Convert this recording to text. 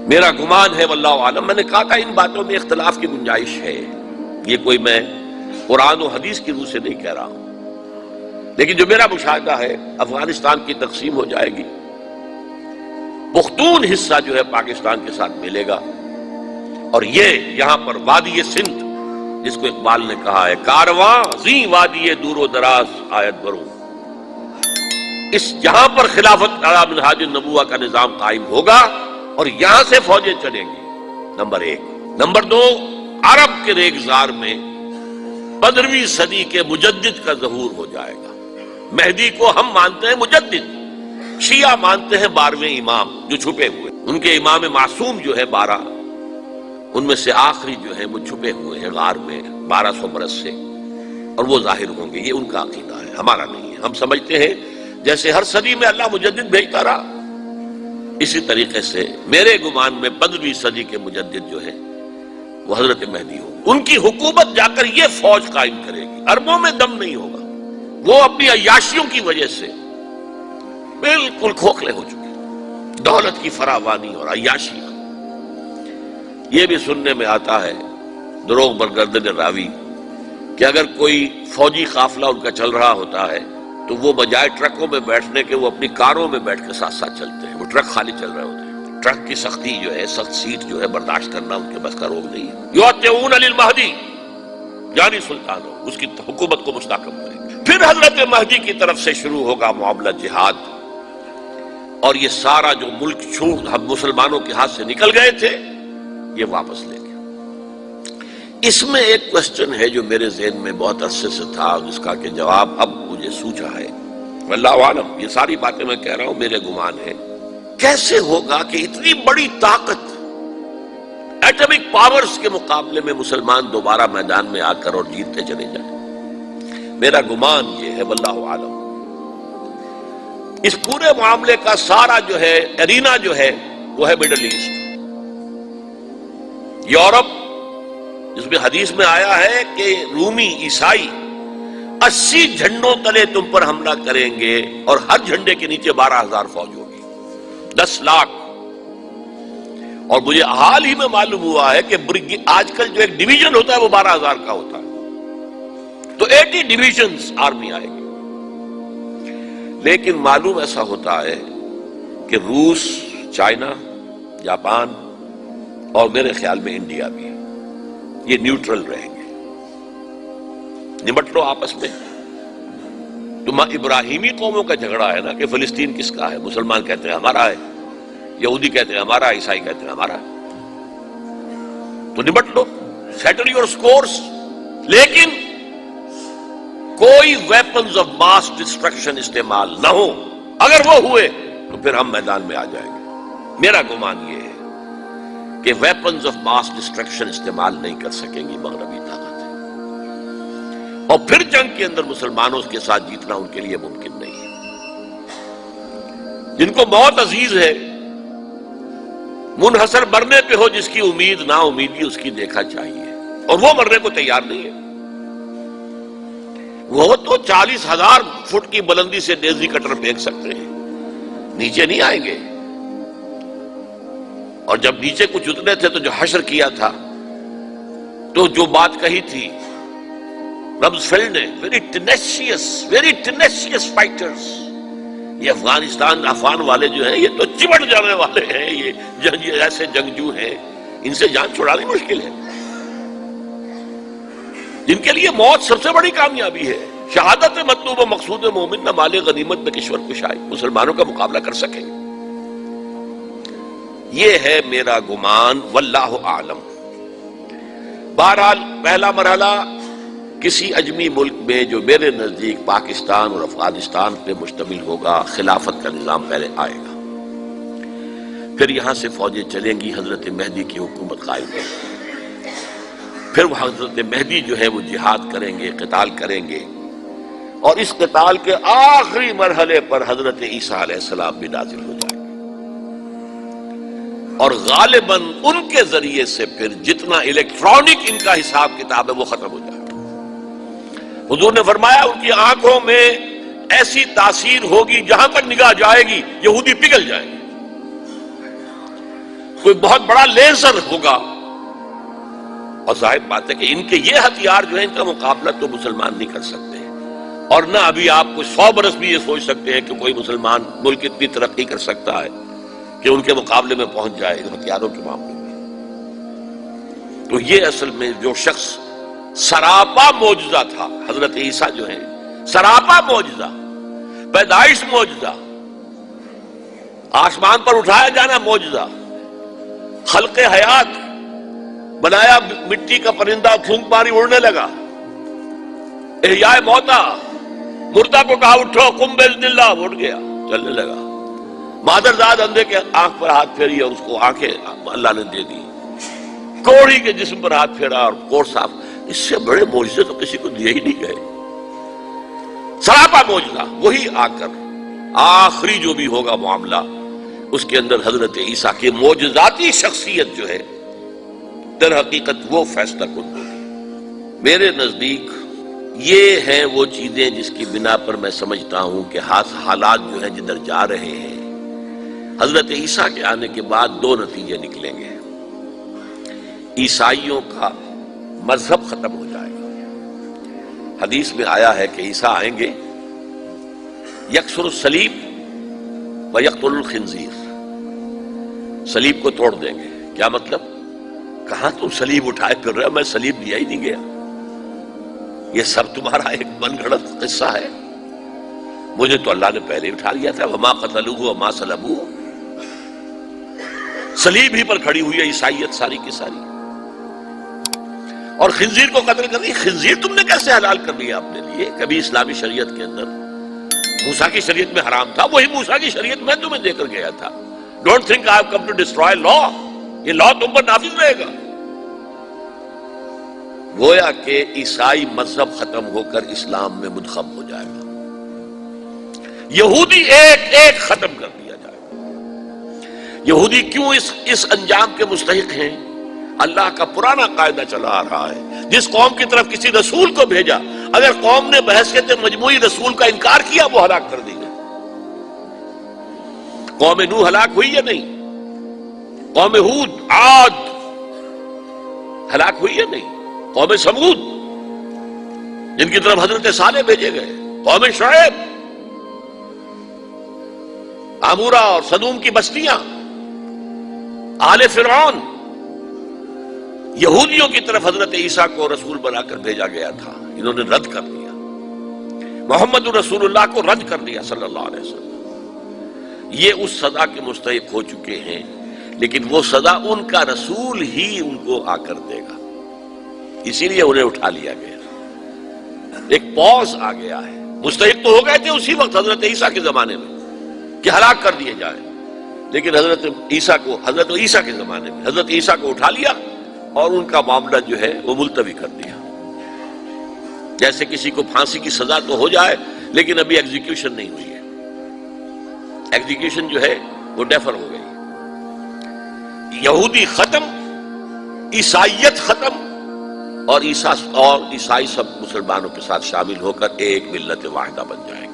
میرا گمان ہے واللہ عالم، میں نے کہا تھا ان باتوں میں اختلاف کی گنجائش ہے، یہ کوئی میں قرآن و حدیث کی روح سے نہیں کہہ رہا ہوں، لیکن جو میرا مشاہدہ ہے افغانستان کی تقسیم ہو جائے گی، پختون حصہ جو ہے پاکستان کے ساتھ ملے گا، اور یہ یہاں پر وادی سندھ جس کو اقبال نے کہا ہے کارواں زی وادی دور و دراز آیت برو، اس یہاں پر خلافت علی منہاج النبوہ کا نظام قائم ہوگا اور یہاں سے فوجیں چلیں گی، نمبر ایک۔ نمبر دو، عرب کے ریگزار میں 15ویں صدی کے مجدد کا ظہور ہو جائے گا۔ مہدی کو ہم مانتے ہیں مجدد، شیعہ مانتے ہیں 12ویں امام جو چھپے ہوئے، ان کے امام معصوم جو ہے 12، ان میں سے آخری جو ہے وہ چھپے ہوئے ہیں غار میں 1200 برس سے، اور وہ ظاہر ہوں گے، یہ ان کا عقیدہ ہے، ہمارا نہیں ہے۔ ہم سمجھتے ہیں جیسے ہر صدی میں اللہ مجدد بھیجتا رہا، اسی طریقے سے میرے گمان میں 15ویں صدی کے مجدد جو ہے وہ حضرت مہدی ہو، ان کی حکومت جا کر یہ فوج قائم کرے گی، عربوں میں دم نہیں ہوگا، وہ اپنی عیاشیوں کی وجہ سے بالکل کھوکھلے ہو چکے، دولت کی فراوانی اور عیاشی۔ یہ بھی سننے میں آتا ہے دروغ برگردن راوی کہ اگر کوئی فوجی قافلہ ان کا چل رہا ہوتا ہے تو وہ بجائے ٹرکوں میں بیٹھنے کے وہ اپنی کاروں میں بیٹھ کے ساتھ ساتھ چلتے ہیں، وہ ٹرک خالی چل رہے ہوتے ہیں، ٹرک کی سختی جو ہے، سخت سیٹ جو ہے برداشت کرنا ان کے بس کا روگ نہیں ہے۔ یعطون للمہدی یعنی سلطان ہو، اس کی حکومت کو مستحکم کریں گے۔ پھر حضرت مہدی کی طرف سے شروع ہوگا معاملہ جہاد، اور یہ سارا جو ملک چھوٹ ہم مسلمانوں کے ہاتھ سے نکل گئے تھے یہ واپس لے گیا۔ اس میں ایک کوسچن ہے جو میرے ذہن میں بہت عرصے سے تھا، جس کا کہ جواب اب مجھے سوچا ہے، واللہ عالم، یہ ساری باتیں میں کہہ رہا ہوں میرے گمان ہے، کیسے ہوگا کہ اتنی بڑی طاقت ایٹمک پاورز کے مقابلے میں مسلمان دوبارہ میدان میں آ کر اور جیتتے چلے جائیں؟ میرا گمان یہ ہے واللہ عالم، اس پورے معاملے کا سارا جو ہے ارینا جو ہے وہ ہے مڈل ایسٹ، یورپ، جس میں حدیث میں آیا ہے کہ رومی عیسائی 80 جھنڈوں تلے تم پر حملہ کریں گے اور ہر جھنڈے کے نیچے 12,000 فوج ہوگی، 10 لاکھ۔ اور مجھے حال ہی میں معلوم ہوا ہے کہ آج کل جو ایک ڈویژن ہوتا ہے وہ 12,000 کا ہوتا ہے، تو 80 ڈویژنز آرمی آئے گی۔ لیکن معلوم ایسا ہوتا ہے کہ روس، چائنا، جاپان اور میرے خیال میں انڈیا بھی، یہ نیوٹرل رہیں گے، نمٹ لو آپس میں۔ تو ابراہیمی قوموں کا جھگڑا ہے نا کہ فلسطین کس کا ہے، مسلمان کہتے ہیں ہمارا ہے، یہودی کہتے ہیں ہمارا، عیسائی کہتے ہیں ہمارا، تو نمٹ لو، سیٹل یور سکورز۔ لیکن کوئی ویپنز آف ماس ڈسٹرکشن استعمال نہ ہو، اگر وہ ہوئے تو پھر ہم میدان میں آ جائیں گے۔ میرا گمان یہ ہے کہ ویپنز آف ماس ڈسٹرکشن استعمال نہیں کر سکیں گی مغربی طاقت، اور پھر جنگ کے اندر مسلمانوں کے ساتھ جیتنا ان کے لیے ممکن نہیں ہے۔ جن کو موت عزیز ہے، منحصر مرنے پہ ہو جس کی امید، نا امیدی اس کی دیکھا چاہیے، اور وہ مرنے کو تیار نہیں ہے۔ وہ تو 40,000 فٹ کی بلندی سے ڈیزی کٹر پھینک سکتے ہیں، نیچے نہیں آئیں گے۔ اور جب نیچے کچھ اتنے تھے تو جو حشر کیا تھا، تو جو بات کہی تھی رمزفیلڈ نے، ویری ٹینیشیس فائٹرز، یہ افغان والے جو ہیں یہ تو چمٹ جانے والے ہیں، یہ ایسے جنگجو ہیں، ان سے جان چھڑانی مشکل ہے، جن کے لیے موت سب سے بڑی کامیابی ہے۔ شہادت مطلوب و مقصود مومن نہ مال غنیمت میں کشور کشائی، مسلمانوں کا مقابلہ کر سکیں۔ یہ ہے میرا گمان، واللہ اعلم۔ بہرحال پہلا مرحلہ کسی اجمی ملک میں جو میرے نزدیک پاکستان اور افغانستان پہ مشتمل ہوگا، خلافت کا نظام پہلے آئے گا، پھر یہاں سے فوجیں چلیں گی، حضرت مہدی کی حکومت قائم ہوگی، پھر وہ حضرت مہدی جو ہے وہ جہاد کریں گے، قتال کریں گے، اور اس قتال کے آخری مرحلے پر حضرت عیسیٰ علیہ السلام بھی نازل ہو جائیں گے، اور غالباً ان کے ذریعے سے پھر جتنا الیکٹرانک ان کا حساب کتاب ہے وہ ختم ہو جائے گا۔ حضور نے فرمایا ان کی آنکھوں میں ایسی تاثیر ہوگی، جہاں تک نگاہ جائے گی یہودی پگھل جائیں گے۔ کوئی بہت بڑا لیزر ہوگا، اور ظاہر بات ہے کہ ان کے یہ ہتھیار جو ہیں ان کا مقابلہ تو مسلمان نہیں کر سکتے، اور نہ ابھی آپ کو 100 برس بھی یہ سوچ سکتے ہیں کہ کوئی مسلمان ملک اتنی ترقی کر سکتا ہے کہ ان کے مقابلے میں پہنچ جائے ان ہتھیاروں کے معاملے میں۔ تو یہ اصل میں جو شخص سراپا معجزہ تھا، حضرت عیسیٰ جو ہیں سراپا معجزہ، پیدائش معجزہ، آسمان پر اٹھایا جانا معجزہ، خلق حیات، بنایا مٹی کا پرندہ، پھونک ماری اڑنے لگا، احیاء موتا، مردہ کو کہا اٹھو قم باذن اللہ، اٹھ گیا چلنے لگا، مادرزاد اندھے کے آنکھ پر ہاتھ پھیری اور اس کو آنکھیں اللہ نے دے دی، کوڑی کے جسم پر ہاتھ پھیرا اور کوڑ صاف۔ اس سے بڑے معجزے تو کسی کو دیے ہی نہیں گئے، سراپا معجزہ۔ وہی آ کر آخری جو بھی ہوگا معاملہ، اس کے اندر حضرت عیسیٰ کی معجزاتی شخصیت جو ہے در حقیقت وہ فیصلہ کن ہوگی۔ میرے نزدیک یہ ہیں وہ چیزیں جس کی بنا پر میں سمجھتا ہوں کہ حالات جو ہیں جدھر جا رہے ہیں، حضرت عیسیٰ کے آنے کے بعد 2 نتیجے نکلیں گے۔ عیسائیوں کا مذہب ختم ہو جائے گا۔ حدیث میں آیا ہے کہ عیسیٰ آئیں گے، یکسر الصلیب و یقتل الخنزیر، صلیب کو توڑ دیں گے۔ کیا مطلب؟ کہاں تم صلیب اٹھائے پھر رہے ہو؟ میں صلیب دیا ہی نہیں گیا، یہ سب تمہارا ایک من گھڑت قصہ ہے، مجھے تو اللہ نے پہلے اٹھا لیا تھا۔ وما قتلوہ وما صلبوہ، صلیب ہی پر کھڑی ہوئی ہے عیسائیت ساری کی ساری، اور خنزیر کو قتل کر دی۔ خنزیر تم نے کیسے حلال کر لیا اپنے لیے؟ کبھی اسلامی شریعت کے اندر موسیٰ کی شریعت میں حرام تھا، وہی موسیٰ کی شریعت میں تمہیں دے کر گیا تھا۔ Don't think I have come to destroy law, یہ لا تم پر نافذ رہے گا۔ گویا کہ عیسائی مذہب ختم ہو کر اسلام میں منتخب ہو جائے گا، یہودی ایک ایک ختم کر دیا جائے گا۔ یہودی کیوں اس انجام کے مستحق ہیں؟ اللہ کا پرانا قاعدہ چلا آ رہا ہے، جس قوم کی طرف کسی رسول کو بھیجا، اگر قوم نے بحیثیت مجموعی رسول کا انکار کیا، وہ ہلاک کر دی گئی۔ قوم نوح ہلاک ہوئی یا نہیں؟ قوم ہود، عاد ہلاک ہوئی یا نہیں؟ قوم سمود جن کی طرف حضرت صالح بھیجے گئے، قوم شعیب، عمورہ اور صدوم کی بستیاں، آل فرعون، یہودیوں کی طرف حضرت عیسیٰ کو رسول بنا کر بھیجا گیا تھا، انہوں نے رد کر دیا، محمد رسول اللہ کو رد کر دیا صلی اللہ علیہ وسلم۔ یہ اس سزا کے مستحق ہو چکے ہیں، لیکن وہ سزا ان کا رسول ہی ان کو آ کر دے گا، اسی لیے انہیں اٹھا لیا گیا۔ ایک پوز آ گیا ہے، مستحق تو ہو گئے تھے اسی وقت حضرت عیسیٰ کے زمانے میں کہ ہلاک کر دیے جائیں، لیکن حضرت عیسیٰ کے زمانے میں حضرت عیسیٰ کو اٹھا لیا اور ان کا معاملہ جو ہے وہ ملتوی کر دیا۔ جیسے کسی کو پھانسی کی سزا تو ہو جائے لیکن ابھی ایگزیکیوشن نہیں ہوئی ہے، ایگزیکیوشن جو ہے وہ ڈیفر ہو گئی۔ یہودی ختم، عیسائیت ختم، اور عیسائی سب مسلمانوں کے ساتھ شامل ہو کر ایک ملت واحدہ بن جائے گی۔